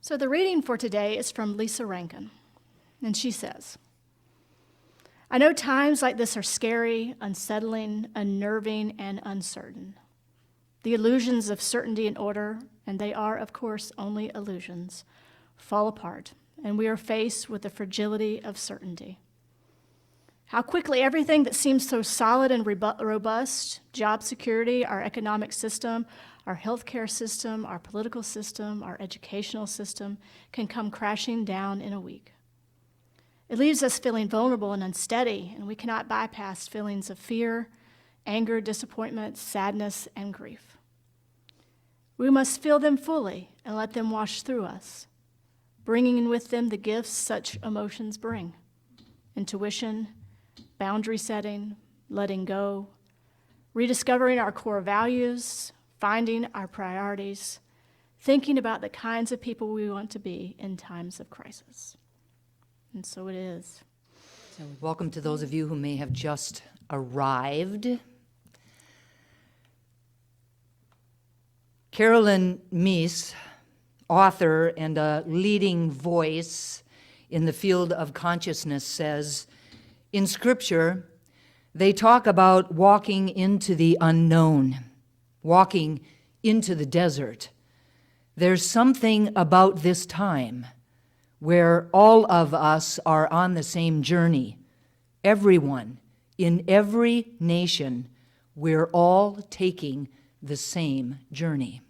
So the reading for today is from Lisa Rankin, and she says, I know times like this are scary, unsettling, unnerving, and uncertain. The illusions of certainty and order, and they are, of course, only illusions, fall apart, and we are faced with the fragility of certainty. How quickly everything that seems so solid and robust, job security, our economic system, our healthcare system, our political system, our educational system, can come crashing down in a week. It leaves us feeling vulnerable and unsteady, and we cannot bypass feelings of fear, anger, disappointment, sadness, and grief. We must feel them fully and let them wash through us, bringing with them the gifts such emotions bring: intuition, boundary setting, letting go, rediscovering our core values, finding our priorities, thinking about the kinds of people we want to be in times of crisis. And so it is. So welcome to those of you who may have just arrived. Carolyn Meese, author and a leading voice in the field of consciousness, says, in Scripture, they talk about walking into the unknown, walking into the desert. There's something about this time where all of us are on the same journey. Everyone, in every nation, we're all taking the same journey.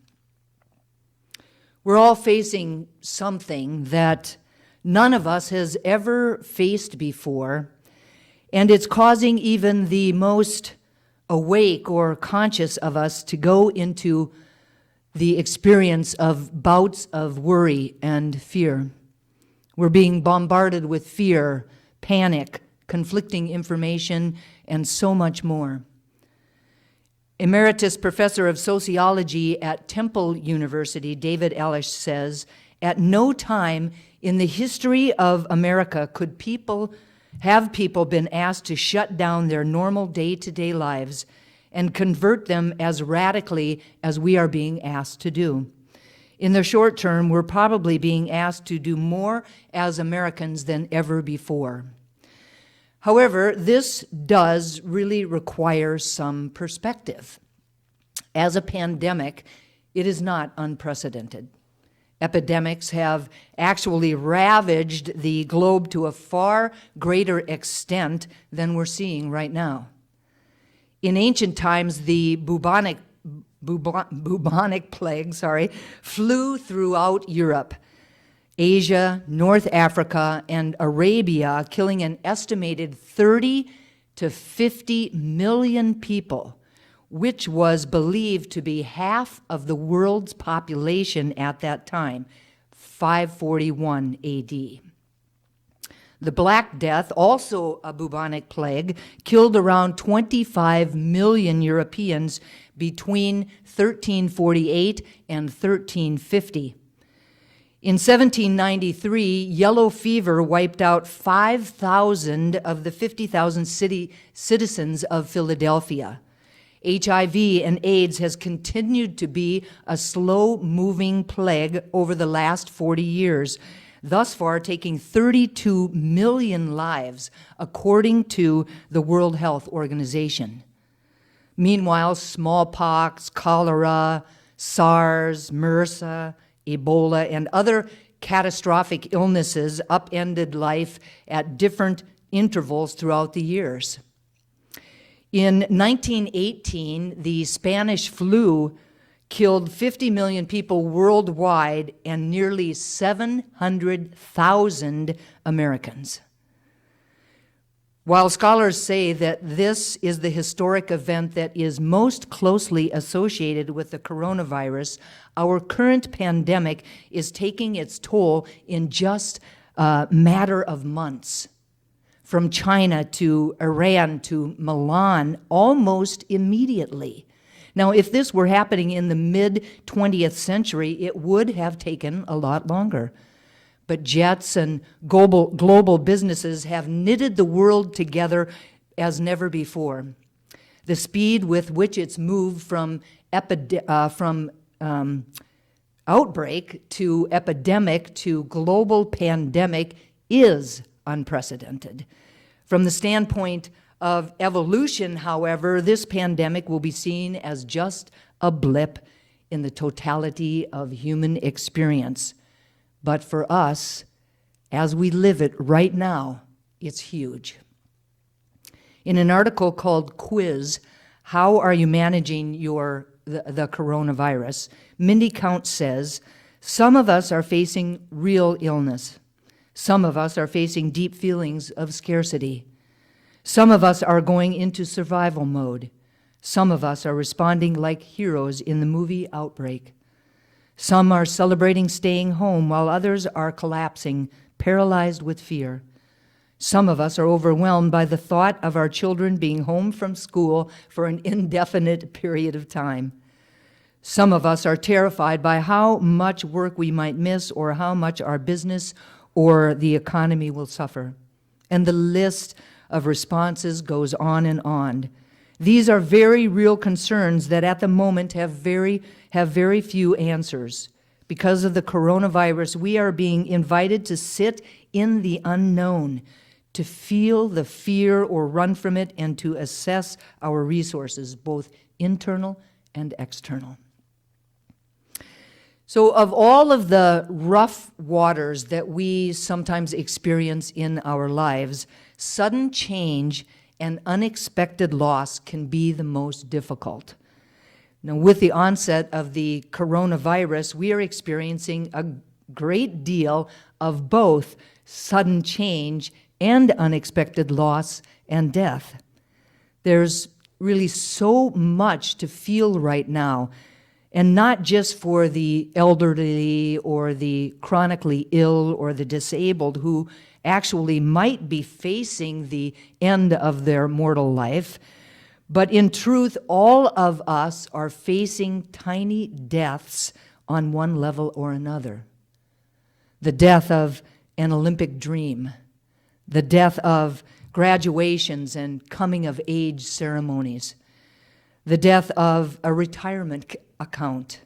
We're all facing something that none of us has ever faced before, and it's causing even the most awake or conscious of us to go into the experience of bouts of worry and fear. We're being bombarded with fear, panic, conflicting information, and so much more. Emeritus Professor of Sociology at Temple University, David Elish, says, at no time in the history of America could people been asked to shut down their normal day-to-day lives and convert them as radically as we are being asked to do. In the short term, we're probably being asked to do more as Americans than ever before. However, this does really require some perspective. As a pandemic, it is not unprecedented. Epidemics have actually ravaged the globe to a far greater extent than we're seeing right now. In ancient times, the bubonic plague, flew throughout Europe, Asia, North Africa, and Arabia, killing an estimated 30 to 50 million people, which was believed to be half of the world's population at that time, 541 AD. The Black Death, also a bubonic plague, killed around 25 million Europeans between 1348 and 1350. In 1793, yellow fever wiped out 5,000 of the 50,000 citizens of Philadelphia. HIV and AIDS has continued to be a slow-moving plague over the last 40 years, thus far taking 32 million lives, according to the World Health Organization. Meanwhile, smallpox, cholera, SARS, MRSA, Ebola, and other catastrophic illnesses upended life at different intervals throughout the years. In 1918, the Spanish flu killed 50 million people worldwide and nearly 700,000 Americans. While scholars say that this is the historic event that is most closely associated with the coronavirus, our current pandemic is taking its toll in just a matter of months. From China to Iran to Milan, almost immediately. Now, if this were happening in the mid-20th century, it would have taken a lot longer. But jets and global businesses have knitted the world together as never before. The speed with which it's moved from outbreak to epidemic to global pandemic is unprecedented. From the standpoint of evolution, however, this pandemic will be seen as just a blip in the totality of human experience. But for us, as we live it right now, it's huge. In an article called Quiz, How Are You Managing the Coronavirus? Mindy Count says, some of us are facing real illness. Some of us are facing deep feelings of scarcity. Some of us are going into survival mode. Some of us are responding like heroes in the movie Outbreak. Some are celebrating staying home while others are collapsing, paralyzed with fear. Some of us are overwhelmed by the thought of our children being home from school for an indefinite period of time. Some of us are terrified by how much work we might miss or how much our business or the economy will suffer. And the list of responses goes on and on. These are very real concerns that at the moment have very few answers. Because of the coronavirus, we are being invited to sit in the unknown, to feel the fear or run from it, and to assess our resources, both internal and external. So of all of the rough waters that we sometimes experience in our lives, sudden change and unexpected loss can be the most difficult. Now, with the onset of the coronavirus, we are experiencing a great deal of both sudden change and unexpected loss and death. There's really so much to feel right now, and not just for the elderly or the chronically ill or the disabled who actually might be facing the end of their mortal life, but in truth, all of us are facing tiny deaths on one level or another. The death of an Olympic dream, the death of graduations and coming of age ceremonies, the death of a retirement account,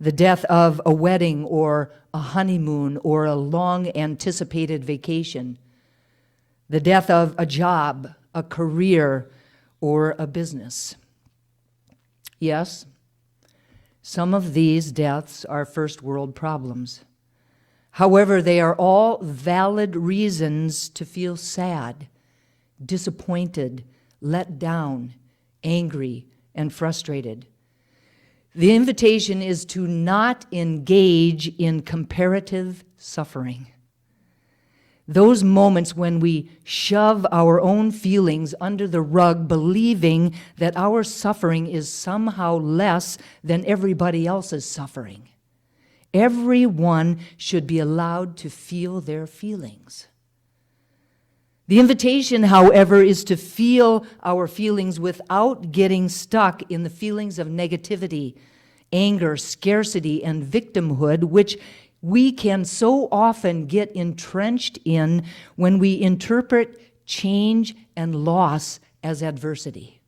the death of a wedding or a honeymoon or a long anticipated vacation, the death of a job, a career, or a business. Yes, some of these deaths are first world problems. However, they are all valid reasons to feel sad, disappointed, let down, angry, and frustrated. The invitation is to not engage in comparative suffering. Those moments when we shove our own feelings under the rug, believing that our suffering is somehow less than everybody else's suffering. Everyone should be allowed to feel their feelings. The invitation, however, is to feel our feelings without getting stuck in the feelings of negativity, anger, scarcity, and victimhood, which we can so often get entrenched in when we interpret change and loss as adversity.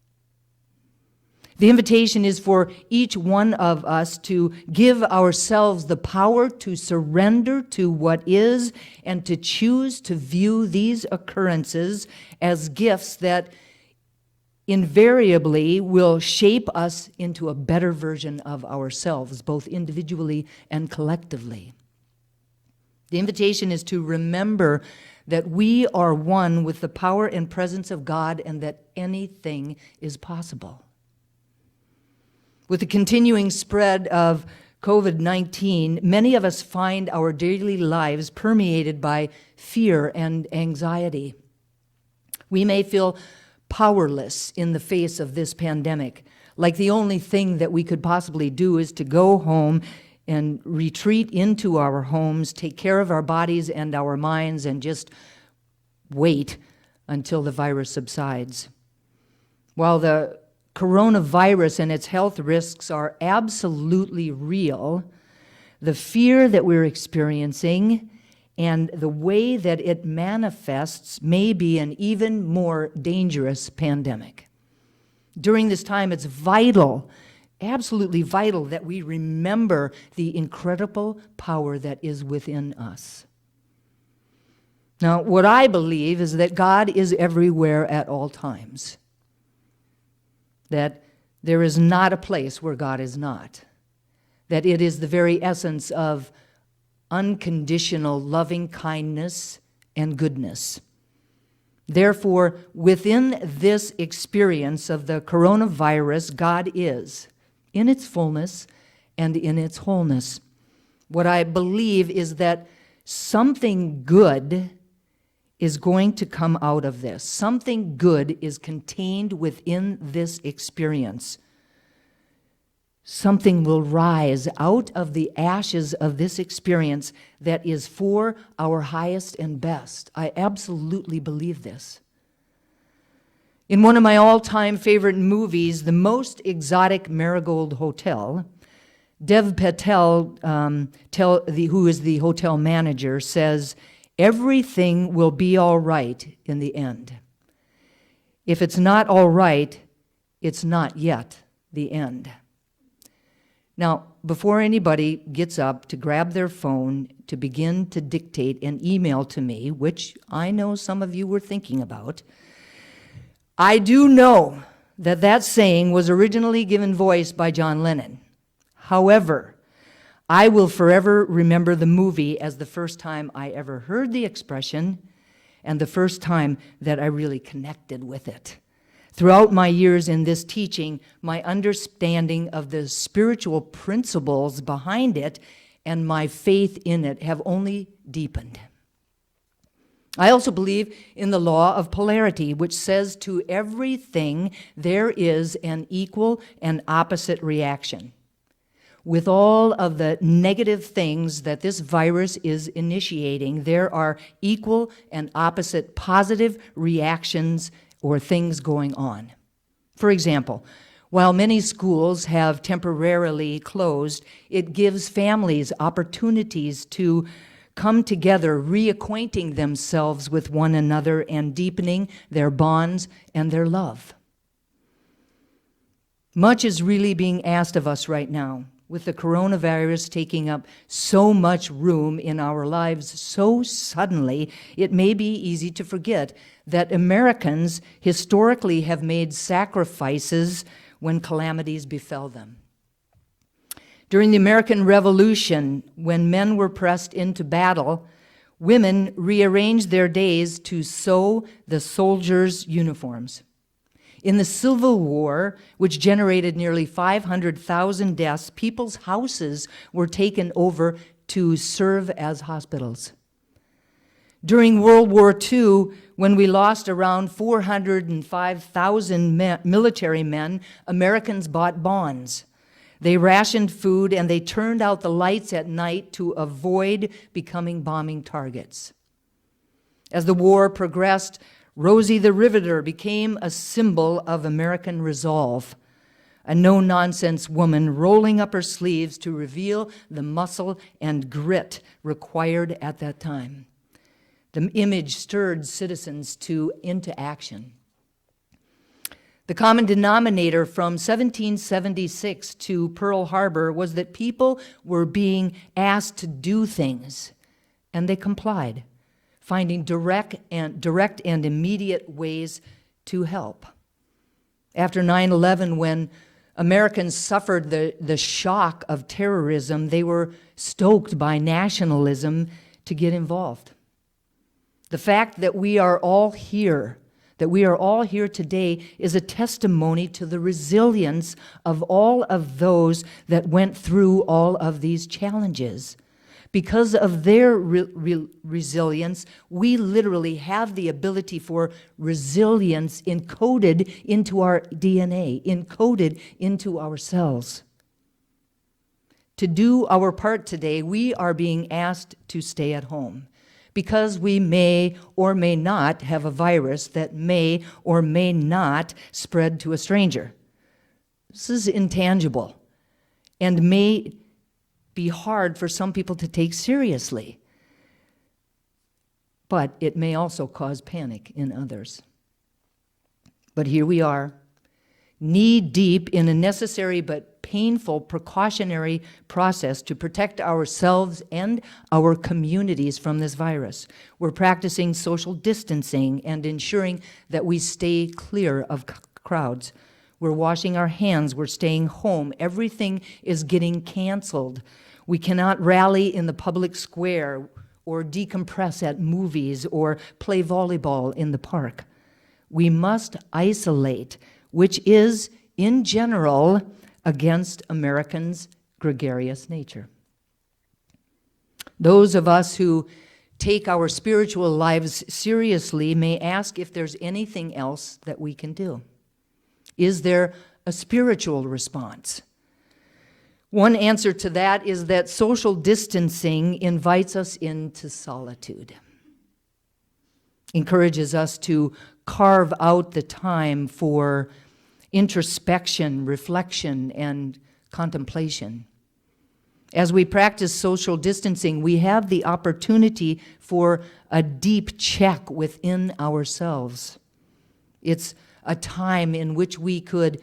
The invitation is for each one of us to give ourselves the power to surrender to what is and to choose to view these occurrences as gifts that invariably will shape us into a better version of ourselves, both individually and collectively. The invitation is to remember that we are one with the power and presence of God and that anything is possible. With the continuing spread of COVID-19, many of us find our daily lives permeated by fear and anxiety. We may feel powerless in the face of this pandemic, like the only thing that we could possibly do is to go home and retreat into our homes, take care of our bodies and our minds, and just wait until the virus subsides. While the coronavirus and its health risks are absolutely real, the fear that we're experiencing and the way that it manifests may be an even more dangerous pandemic. During this time, it's vital absolutely vital that we remember the incredible power that is within us. Now, what I believe is that God is everywhere at all times. That there is not a place where God is not. That it is the very essence of unconditional loving kindness and goodness. Therefore, within this experience of the coronavirus, God is, in its fullness and in its wholeness. What I believe is that something good is going to come out of this. Something good is contained within this experience. Something will rise out of the ashes of this experience that is for our highest and best. I absolutely believe this. In one of my all-time favorite movies, The Most Exotic Marigold Hotel, Dev Patel, who is the hotel manager, says, "Everything will be all right in the end. If it's not all right, it's not yet the end." Now, before anybody gets up to grab their phone to begin to dictate an email to me, which I know some of you were thinking about, I do know that that saying was originally given voice by John Lennon. However, I will forever remember the movie as the first time I ever heard the expression and the first time that I really connected with it. Throughout my years in this teaching, my understanding of the spiritual principles behind it and my faith in it have only deepened. I also believe in the law of polarity, which says to everything there is an equal and opposite reaction. With all of the negative things that this virus is initiating, there are equal and opposite positive reactions or things going on. For example, while many schools have temporarily closed, it gives families opportunities to come together, reacquainting themselves with one another and deepening their bonds and their love. Much is really being asked of us right now, with the coronavirus taking up so much room in our lives so suddenly. It may be easy to forget that Americans historically have made sacrifices when calamities befell them. During the American Revolution, when men were pressed into battle, women rearranged their days to sew the soldiers' uniforms. In the Civil War, which generated nearly 500,000 deaths, people's houses were taken over to serve as hospitals. During World War II, when we lost around 405,000 military men, Americans bought bonds. They rationed food and they turned out the lights at night to avoid becoming bombing targets. As the war progressed, Rosie the Riveter became a symbol of American resolve, a no-nonsense woman rolling up her sleeves to reveal the muscle and grit required at that time. The image stirred citizens into action. The common denominator from 1776 to Pearl Harbor was that people were being asked to do things, and they complied, finding direct and immediate ways to help. After 9/11, when Americans suffered the shock of terrorism, they were stoked by nationalism to get involved. The fact that we are all here today is a testimony to the resilience of all of those that went through all of these challenges. Because of their resilience, we literally have the ability for resilience encoded into our DNA, encoded into our cells. To do our part today, we are being asked to stay at home because we may or may not have a virus that may or may not spread to a stranger. This is intangible and may be hard for some people to take seriously, but it may also cause panic in others. But here we are, knee deep in a necessary but painful precautionary process to protect ourselves and our communities from this virus. We're practicing social distancing and ensuring that we stay clear of crowds. We're washing our hands. We're staying home. Everything is getting canceled. We cannot rally in the public square or decompress at movies or play volleyball in the park. We must isolate, which is, in general, against Americans' gregarious nature. Those of us who take our spiritual lives seriously may ask if there's anything else that we can do. Is there a spiritual response? One answer to that is that social distancing invites us into solitude, encourages us to carve out the time for introspection, reflection, and contemplation. As we practice social distancing, we have the opportunity for a deep check within ourselves. It's a time in which we could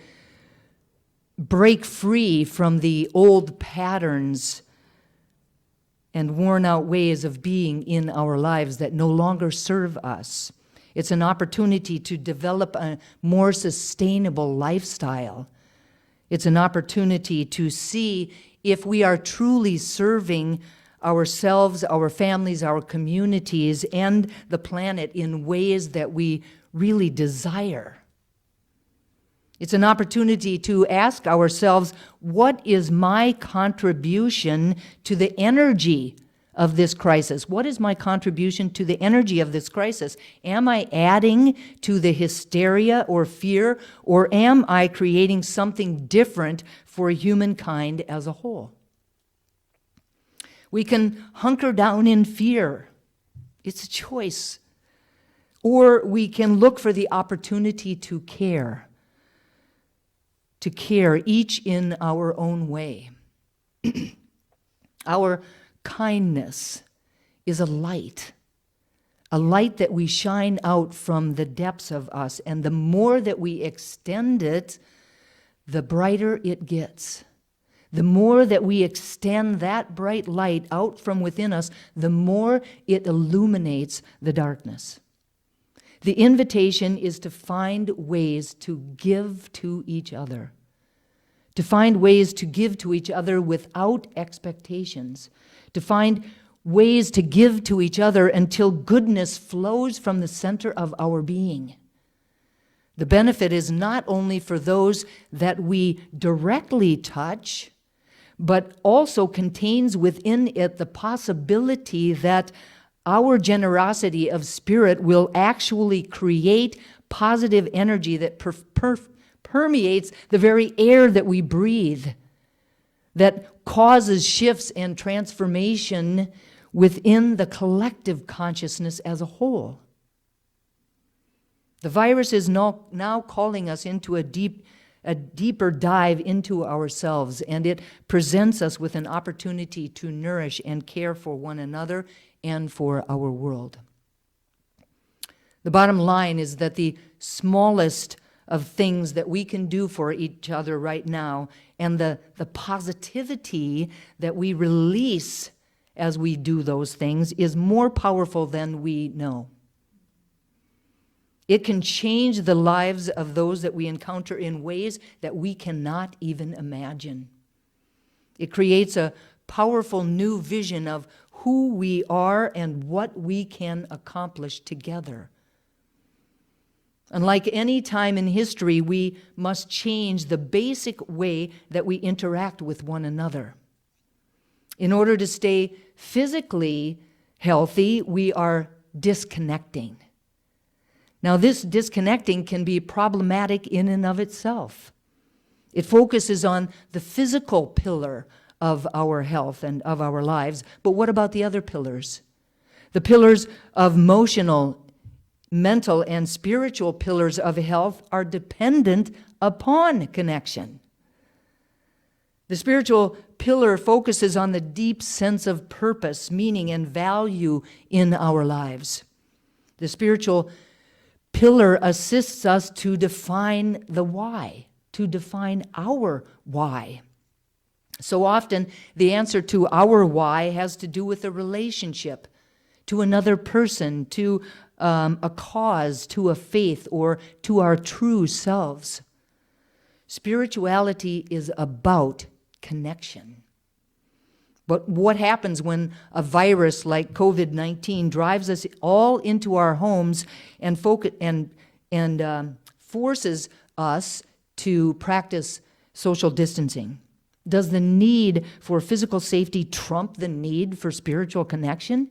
break free from the old patterns and worn out ways of being in our lives that no longer serve us. It's an opportunity to develop a more sustainable lifestyle. It's an opportunity to see if we are truly serving ourselves, our families, our communities, and the planet in ways that we really desire. It's an opportunity to ask ourselves, what is my contribution to the energy of this crisis? What is my contribution to the energy of this crisis? Am I adding to the hysteria or fear, or am I creating something different for humankind as a whole? We can hunker down in fear. It's a choice. Or we can look for the opportunity to care, each in our own way. Our kindness is a light that we shine out from the depths of us, and the more that we extend it, the brighter it gets. The more that we extend that bright light out from within us, the more it illuminates the darkness. The invitation is to find ways to give to each other, to find ways to give to each other without expectations, to find ways to give to each other until goodness flows from the center of our being. The benefit is not only for those that we directly touch, but also contains within it the possibility that our generosity of spirit will actually create positive energy that permeates the very air that we breathe, that causes shifts and transformation within the collective consciousness as a whole. The virus is now calling us into a deeper dive into ourselves, and it presents us with an opportunity to nourish and care for one another and for our world. The bottom line is that the smallest of things that we can do for each other right now, and the positivity that we release as we do those things, is more powerful than we know. It can change the lives of those that we encounter in ways that we cannot even imagine. It creates a powerful new vision of who we are and what we can accomplish together. Unlike any time in history, we must change the basic way that we interact with one another. In order to stay physically healthy, we are disconnecting. Now, this disconnecting can be problematic in and of itself. It focuses on the physical pillar of our health and of our lives, but what about the other pillars? The pillars of emotional, mental, and spiritual pillars of health are dependent upon connection. The spiritual pillar focuses on the deep sense of purpose, meaning, and value in our lives. The spiritual pillar assists us to define the why, to define our why. So often, the answer to our why has to do with a relationship, to another person, to a cause, to a faith, or to our true selves. Spirituality is about connection. But what happens when a virus like COVID-19 drives us all into our homes and forces us to practice social distancing? Does the need for physical safety trump the need for spiritual connection?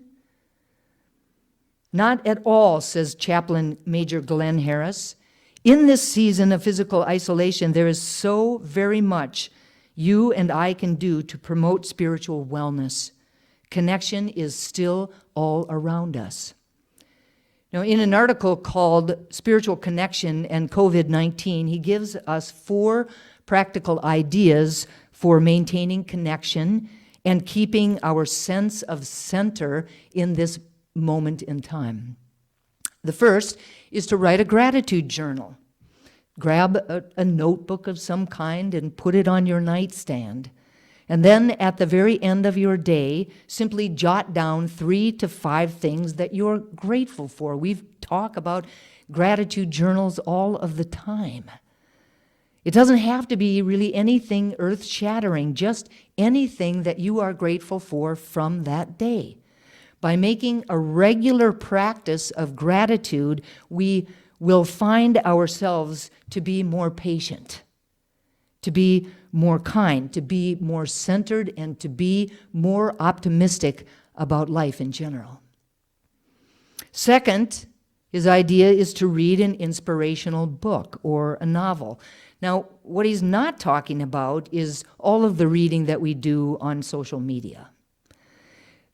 Not at all, says Chaplain Major Glenn Harris. In this season of physical isolation, there is so very much you and I can do to promote spiritual wellness. Connection is still all around us. Now, in an article called Spiritual Connection and COVID-19, he gives us 4 practical ideas for maintaining connection and keeping our sense of center in this moment in time. The first is to write a gratitude journal. Grab a notebook of some kind and put it on your nightstand. And then at the very end of your day, simply jot down 3 to 5 things that you're grateful for. We've talked about gratitude journals all of the time. It doesn't have to be really anything earth-shattering, just anything that you are grateful for from that day. By making a regular practice of gratitude, we will find ourselves to be more patient, to be more kind, to be more centered, and to be more optimistic about life in general. Second, his idea is to read an inspirational book or a novel. Now, what he's not talking about is all of the reading that we do on social media.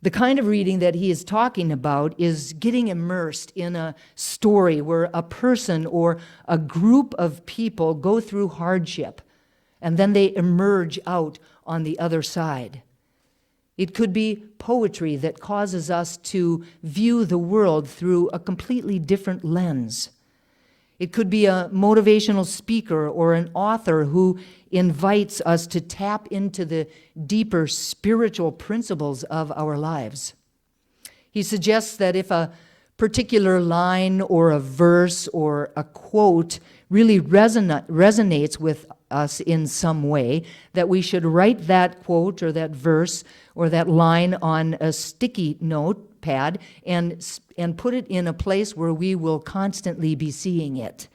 The kind of reading that he is talking about is getting immersed in a story where a person or a group of people go through hardship, and then they emerge out on the other side. It could be poetry that causes us to view the world through a completely different lens. It could be a motivational speaker or an author who invites us to tap into the deeper spiritual principles of our lives. He suggests that if a particular line or a verse or a quote really resonates with us in some way, that we should write that quote or that verse or that line on a sticky notepad and put it in a place where we will constantly be seeing it.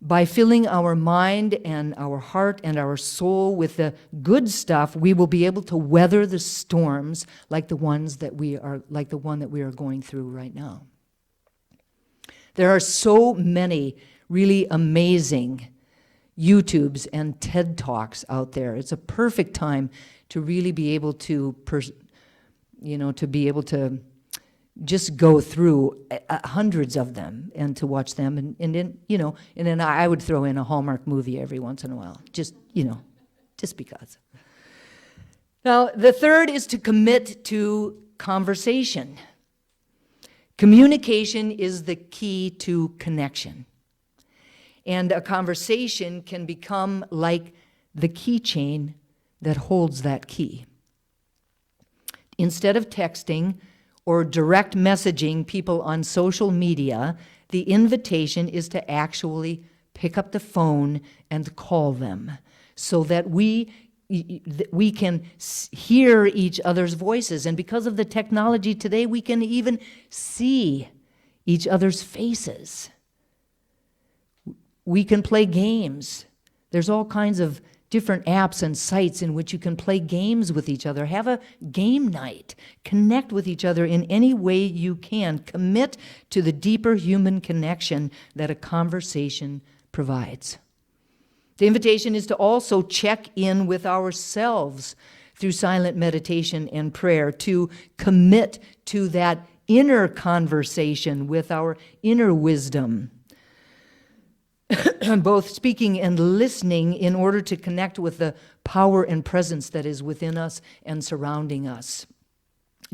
By filling our mind and our heart and our soul with the good stuff, we will be able to weather the storms like the one that we are going through right now. There are so many really amazing YouTubes and TED Talks out there. It's a perfect time to really be able to, just go through hundreds of them and to watch them, and then I would throw in a Hallmark movie every once in a while, just because. Now, the third is to commit to conversation. Communication is the key to connection. And a conversation can become like the keychain that holds that key. Instead of texting or direct messaging people on social media, the invitation is to actually pick up the phone and call them so that we can hear each other's voices. And because of the technology today, we can even see each other's faces. We can play games. There's all kinds of different apps and sites in which you can play games with each other. Have a game night. Connect with each other in any way you can. Commit to the deeper human connection that a conversation provides. The invitation is to also check in with ourselves through silent meditation and prayer, to commit to that inner conversation with our inner wisdom, both speaking and listening in order to connect with the power and presence that is within us and surrounding us.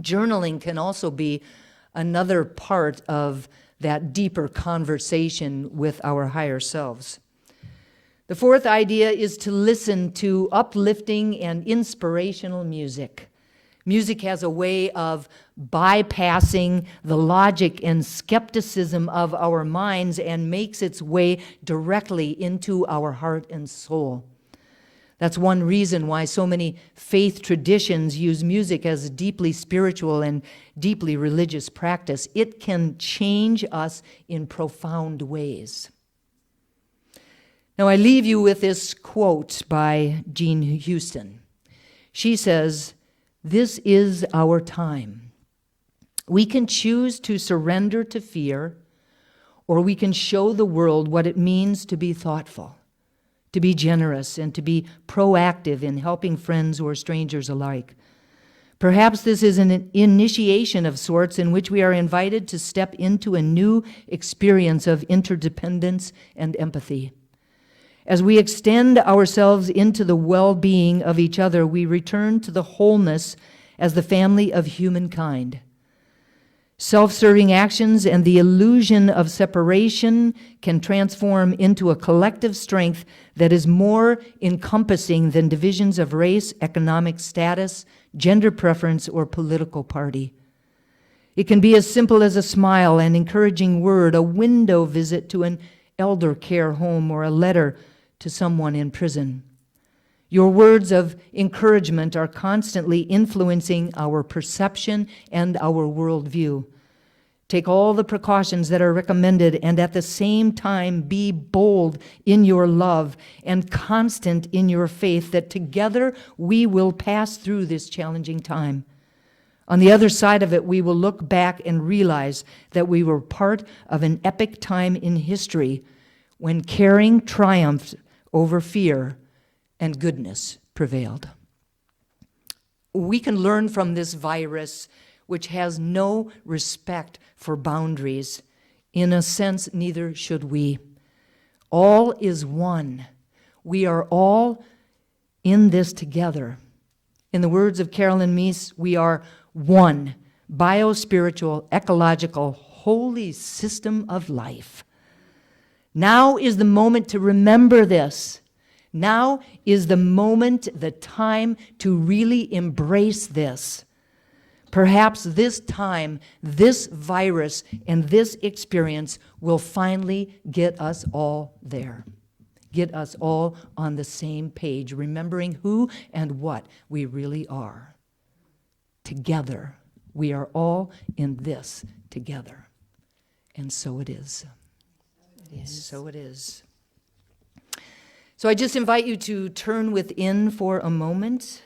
Journaling can also be another part of that deeper conversation with our higher selves. The fourth idea is to listen to uplifting and inspirational music. Music has a way of bypassing the logic and skepticism of our minds and makes its way directly into our heart and soul. That's one reason why so many faith traditions use music as a deeply spiritual and deeply religious practice. It can change us in profound ways. Now, I leave you with this quote by Jean Houston. She says, "This is our time. We can choose to surrender to fear, or we can show the world what it means to be thoughtful, to be generous, and to be proactive in helping friends or strangers alike. Perhaps this is an initiation of sorts in which we are invited to step into a new experience of interdependence and empathy. As we extend ourselves into the well-being of each other, we return to the wholeness as the family of humankind. Self-serving actions and the illusion of separation can transform into a collective strength that is more encompassing than divisions of race, economic status, gender preference, or political party. It can be as simple as a smile, an encouraging word, a window visit to an elder care home, or a letter to someone in prison. Your words of encouragement are constantly influencing our perception and our worldview. Take all the precautions that are recommended, and at the same time be bold in your love and constant in your faith, that together we will pass through this challenging time. On the other side of it, we will look back and realize that we were part of an epic time in history when caring triumphed over fear and goodness prevailed." We can learn from this virus, which has no respect for boundaries. In a sense, neither should we. All is one. We are all in this together. In the words of Carolyn Meese, we are one biospiritual, ecological, holy system of life. Now is the moment to remember this. Now is the moment, the time to really embrace this. Perhaps this time, this virus, and this experience will finally get us all there. Get us all on the same page, remembering who and what we really are. Together. We are all in this together. And so it is. So it is. So I just invite you to turn within for a moment,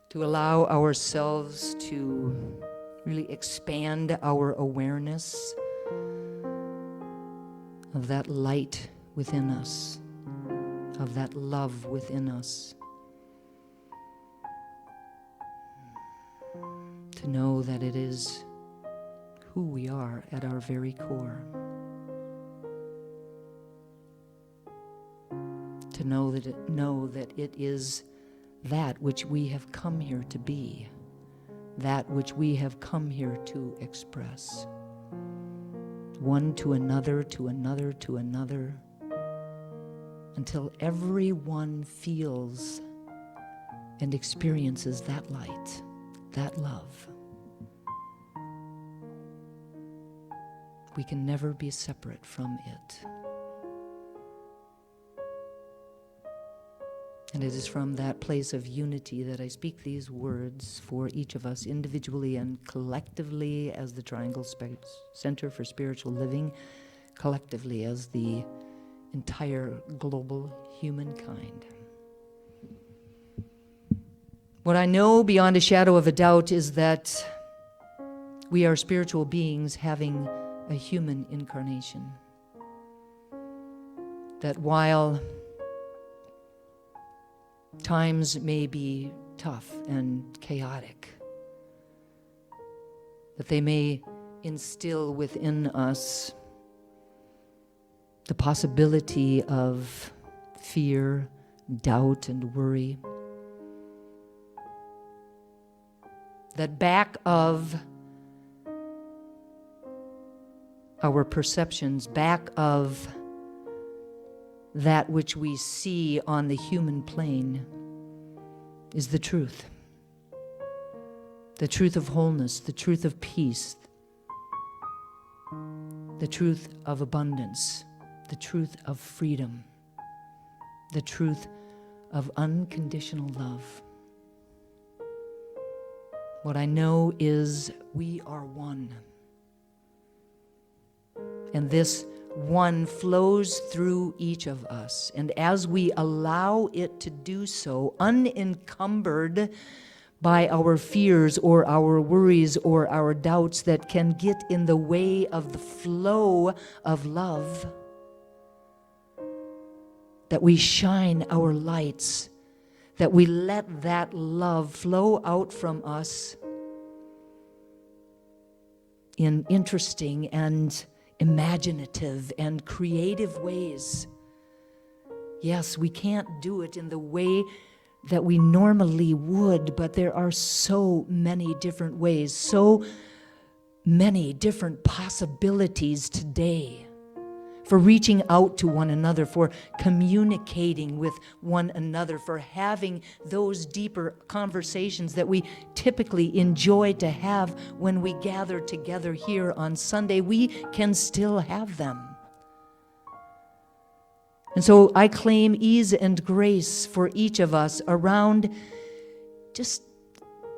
to allow ourselves to really expand our awareness of that light within us, of that love within us. To know that it is who we are at our very core. To know that it is that which we have come here to be, that which we have come here to express. One to another, to another, to another, until everyone feels and experiences that light, that love. We can never be separate from it. And it is from that place of unity that I speak these words for each of us individually and collectively as the Triangle Center for Spiritual Living, collectively as the entire global humankind. What I know beyond a shadow of a doubt is that we are spiritual beings having a human incarnation. That while times may be tough and chaotic, that they may instill within us the possibility of fear, doubt, and worry. That back of our perceptions back of that which we see on the human plane is the truth. The truth of wholeness, the truth of peace, the truth of abundance, the truth of freedom, the truth of unconditional love. What I know is we are one. And this one flows through each of us. And as we allow it to do so, unencumbered by our fears or our worries or our doubts that can get in the way of the flow of love, that we shine our lights, that we let that love flow out from us in interesting and imaginative and creative ways. Yes, we can't do it in the way that we normally would, but there are so many different ways, so many different possibilities today for reaching out to one another, for communicating with one another, for having those deeper conversations that we typically enjoy to have when we gather together here on Sunday. We can still have them. And so I claim ease and grace for each of us around just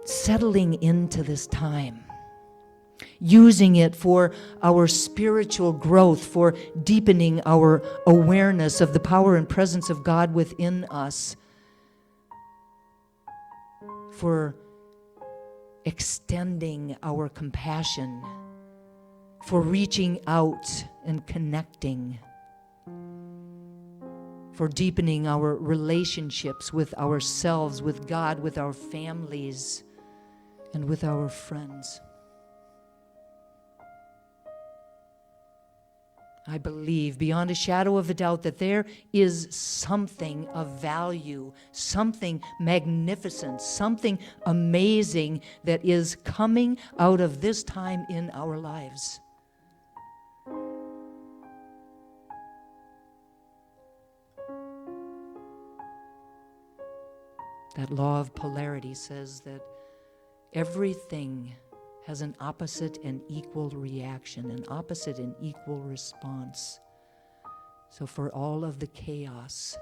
settling into this time, using it for our spiritual growth, for deepening our awareness of the power and presence of God within us, for extending our compassion, for reaching out and connecting, for deepening our relationships with ourselves, with God, with our families, and with our friends. I believe beyond a shadow of a doubt that there is something of value, something magnificent, something amazing that is coming out of this time in our lives. That law of polarity says that everything has an opposite and equal reaction, an opposite and equal response. So for all of the chaos,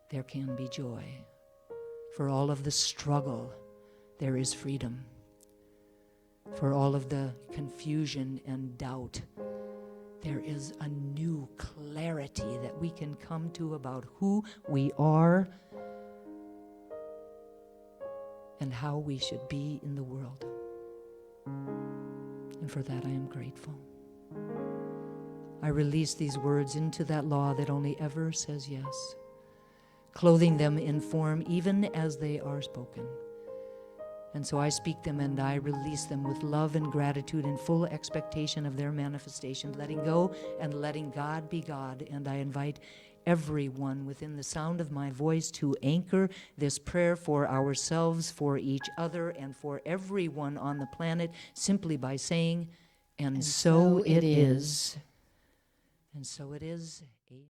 there can be joy. For all of the struggle, there is freedom. For all of the confusion and doubt, there is a new clarity that we can come to about who we are and how we should be in the world. And for that I am grateful. I release these words into that law that only ever says yes, clothing them in form even as they are spoken. And so I speak them and I release them with love and gratitude in full expectation of their manifestation, letting go and letting God be God. And I invite everyone within the sound of my voice to anchor this prayer for ourselves, for each other, and for everyone on the planet simply by saying, and so it is. And so it is.